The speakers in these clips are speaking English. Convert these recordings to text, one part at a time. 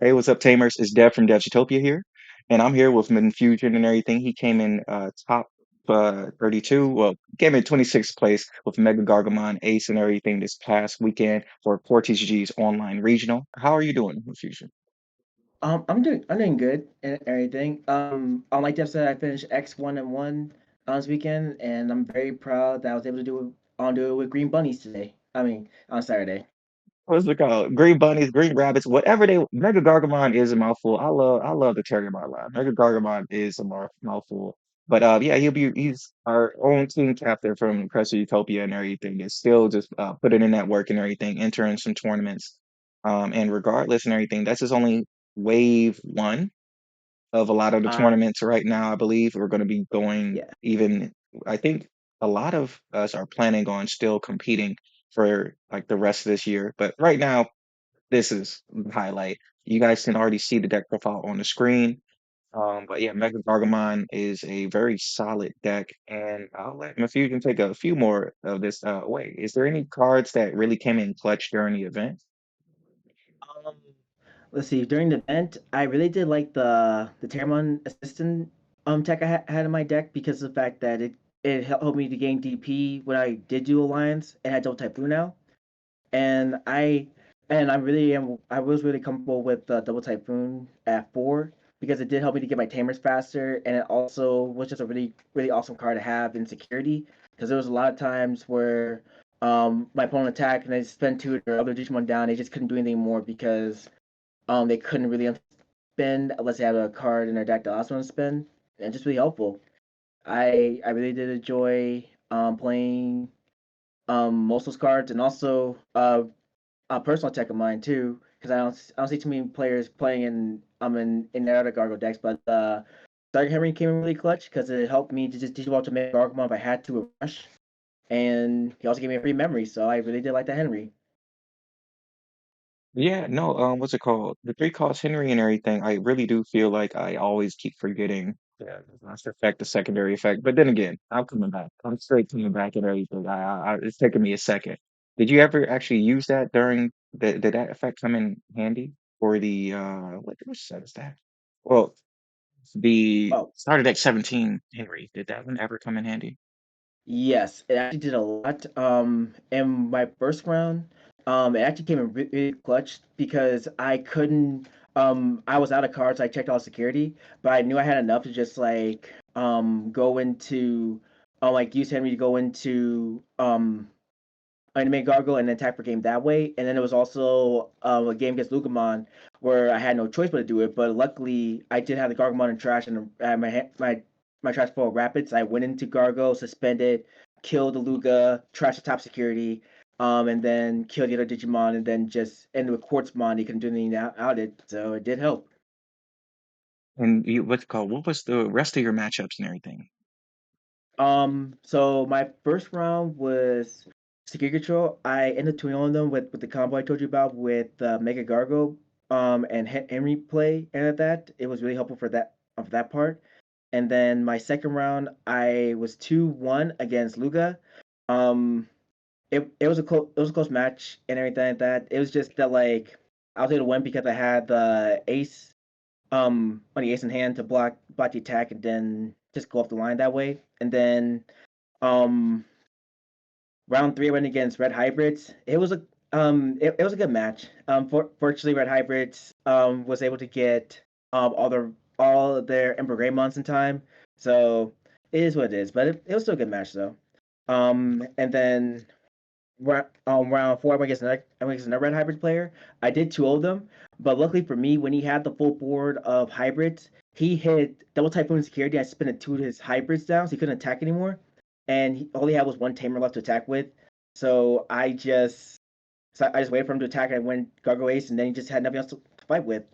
Hey, what's up, Tamers? It's Dev from DevsUtopia here, and I'm here with Munfusion and everything. He came in top 32. Well, came in 26th place with MegaGargomon Ace and everything this past weekend for TCG's online regional. How are you doing, Munfusion? I'm doing good and everything. On my Dev said I finished X1 and 1 on this weekend, and I'm very proud that I was able to do it with green bunnies today. I mean, on Saturday. What's it called? Green bunnies, green rabbits, whatever they. MegaGargomon is a mouthful. I love the cherry bar line. MegaGargomon is a mouthful. But yeah, he's our own team captain from Crests of Utopia and everything. Is still just putting in that work and everything, entering some tournaments. And regardless and everything, that's just only wave one of a lot of the Uh, tournaments right now. I believe we're going to be going yeah. even. I think a lot of us are planning on still competing for like the rest of this year. But right now, this is the highlight. You guys can already see the deck profile on the screen. But yeah, Mega Gargamon is a very solid deck, and I'll let Mafusion take a few more of this away. Is there any cards that really came in clutch during the event? Um, let's see. During the event, I really did like the Terramon Assistant tech I had in my deck because of the fact that it helped me to gain DP when I did do Alliance and had Double Type Blue now. and I I was really comfortable with Double Typhoon at 4 because it did help me to get my tamers faster, and it also was just a really awesome card to have in security because there was a lot of times where my opponent attacked and I spent two of their other Digimon down. They just couldn't do anything more because they couldn't really spend unless they had a card in their deck that also want to spend, and just really helpful. I really did enjoy playing most of those cards, and also a personal tech of mine too, because I don't see too many players playing in their other Gargo decks, but Dark Henry came in really clutch because it helped me to just teach about to make Gargomon if I had to rush, and he also gave me a free memory, so I really did like that Henry. Yeah, no, what's it called? The three cost Henry and everything. I really do feel like I always keep forgetting. Yeah, the last effect, the secondary effect. But then again, I'm coming back. I'm straight coming back and everything. It's taking me a second. Did you ever actually use that during did that effect come in handy for the which set is that? Well, the Oh, started at 17 Henry. Did that one ever come in handy? yes, it actually did a lot. In my first round, it actually came in really clutch because I couldn't. I was out of cards. I checked all security, but I knew I had enough to just like go into like use Henry to go into Anime Gargle and then attack per game that way. And then there was also a game against Lucamon where I had no choice but to do it. But luckily, I did have the Gargomon in trash and I had my trash full of rapids. I went into Gargo, suspended, killed the Luga, trashed the top security, and then killed the other Digimon, and then just ended with Quartzmon. He couldn't do anything out it, so it did help. And you what's it called? What was the rest of your matchups and everything? So my first round was security control. I ended up 2 them with the combo I told you about with Mega Gargo, and Henry play and at that. It was really helpful for that part. And then my second round, I was 2-1 against Luga. Um, it was a close match and everything like that. It was just that like I was able to win because I had the ace on the ace in hand to block the attack and then just go off the line that way. And then um round three I went against Red Hybrids. It was a good match. Fortunately Red Hybrids was able to get all of their Ember Greymons in time. So it is what it is. But it was still a good match though. And then round four, I went against another red hybrid player. I did two of them, but luckily for me, when he had the full board of hybrids, he hit double typhoon security. I spent two of his hybrids down, so he couldn't attack anymore, and all he had was one tamer left to attack with. So I just waited for him to attack. And I went Gargo Ace, and then he just had nothing else to fight with.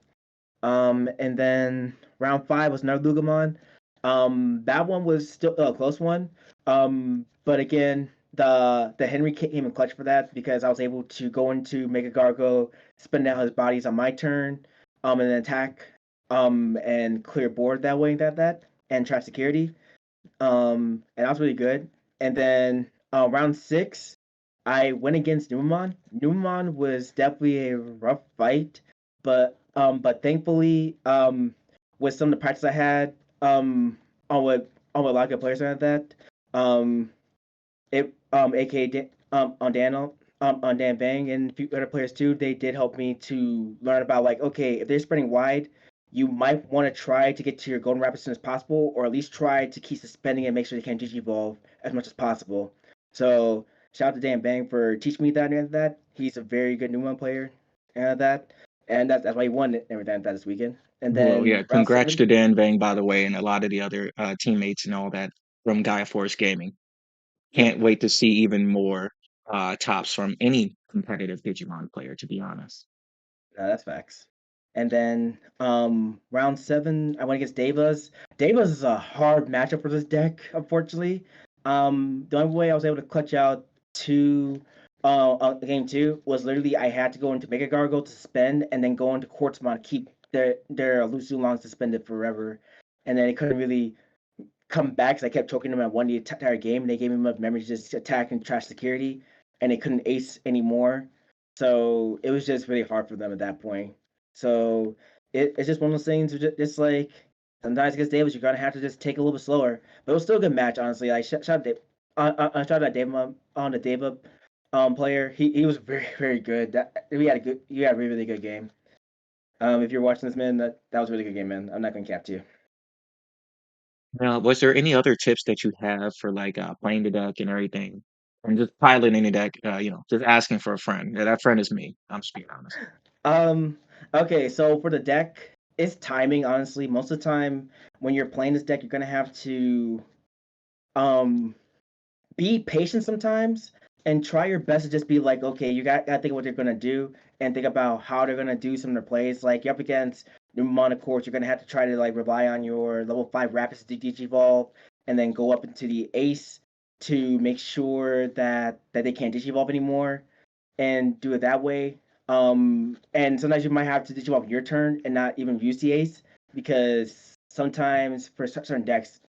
And then round five was another Lugamon. That one was still a close one. But again, the Henry came in clutch for that because I was able to go into Mega Gargo, spend out his bodies on my turn, and then attack, and clear board that way, and trap security. And that was really good. And then round six, I went against Numamon. Numamon was definitely a rough fight, but But thankfully, with some of the practice I had, on with a lot of good players like that, um, aka on Daniel, on Dan Bang and a few other players too, they did help me to learn about like, okay, if they're spreading wide, you might want to try to get to your golden wrap as soon as possible, or at least try to keep suspending and make sure they can't digivolve as much as possible. So shout out to Dan Bang for teaching me that and that. He's a very good new one player and that, and that's why he won everything that this weekend. And Well, yeah, then round congrats seven, to Dan Vang, by the way, and a lot of the other teammates and all that from Gaia Force Gaming. yep, Can't wait to see even more tops from any competitive Digimon player, to be honest. no, that's facts. And then round seven, I went against Devas. Devas is a hard matchup for this deck, unfortunately. The only way I was able to clutch out game two was literally I had to go into Mega Gargo to spend and then go into Quartzmon to keep their Lucy Long suspended forever. And then it couldn't really come back because I kept choking them at one the entire game, and they gave him enough memory to just attack and trash security, and they couldn't ace anymore. So it was just really hard for them at that point. So it's just one of those things. Just like sometimes against Davis, you're gonna have to just take a little bit slower. But it was still a good match, honestly. Like shout out Dave, shout out Dave on the Dave player. He was very very good. We had a really really good game. If you're watching this, man, that was a really good game, man. I'm not gonna cap to you. Now, was there any other tips that you have for like playing the deck and everything, and just piloting the deck? Just asking for a friend. Yeah, that friend is me. I'm just being honest. Um, okay, so for the deck, it's timing, honestly. Most of the time when you're playing this deck, you're gonna have to um be patient sometimes and try your best to just be like, okay, gotta think of what they're gonna do and think about how they're gonna do some of their plays. Like you're up against the Monocourts, you're gonna have to try to like rely on your level five Rapids to digivolve and then go up into the ace to make sure that they can't digivolve anymore and do it that way. And sometimes you might have to digivolve your turn and not even use the ace because sometimes for certain decks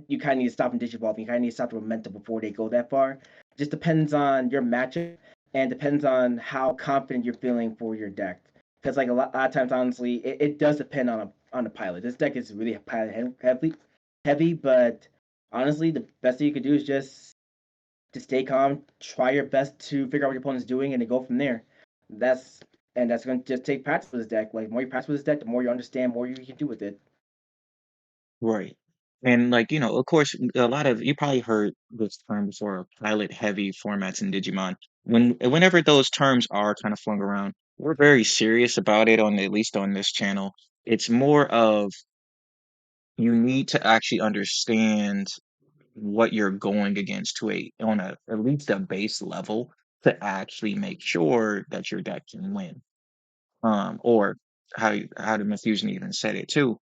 you kind of need to stop and digivolve. You kind of need to stop the momentum before they go that far. It just depends on your matchup and depends on how confident you're feeling for your deck. Because like a lot of times, honestly, it does depend on the pilot. This deck is really pilot heavy, but honestly, the best thing you could do is just to stay calm, try your best to figure out what your opponent's doing, and to go from there. That's that's going to just take practice with this deck. Like the more you practice with this deck, the more you understand, more you can do with it. Right. And like, of course, a lot of you probably heard this term before, pilot heavy formats in Digimon. Whenever those terms are kind of flung around, we're very serious about it at least on this channel. It's more of you need to actually understand what you're going against to on a at least a base level to actually make sure that your deck can win. Or how the Munfusion even said it too,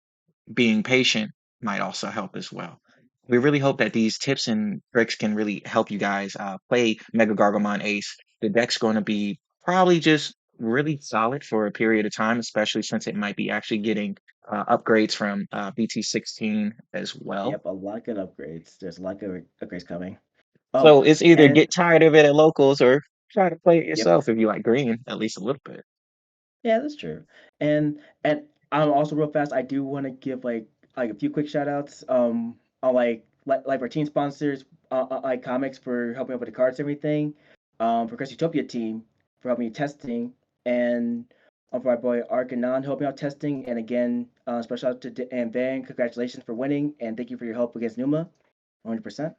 being patient might also help as well. We really hope that these tips and tricks can really help you guys play Mega Gargomon Ace. The deck's going to be probably just really solid for a period of time, especially since it might be actually getting upgrades from BT16 as well. Yep, a lot of good upgrades. There's a lot of good upgrades coming. Oh, So it's either and get tired of it at locals or try to play it yep, yourself if you like green, at least a little bit. yeah, that's true. And I'm also real fast. I do want to give like a few quick shout outs. On like our team sponsors, like comics for helping out with the cards and everything. For Crests of Utopia team for helping me testing, and for my boy Arkanon helping out testing. And again, special out to and Van. Congratulations for winning, and thank you for your help against Numa. 100%.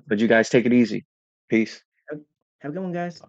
But you guys take it easy. Peace. Have a good one, guys.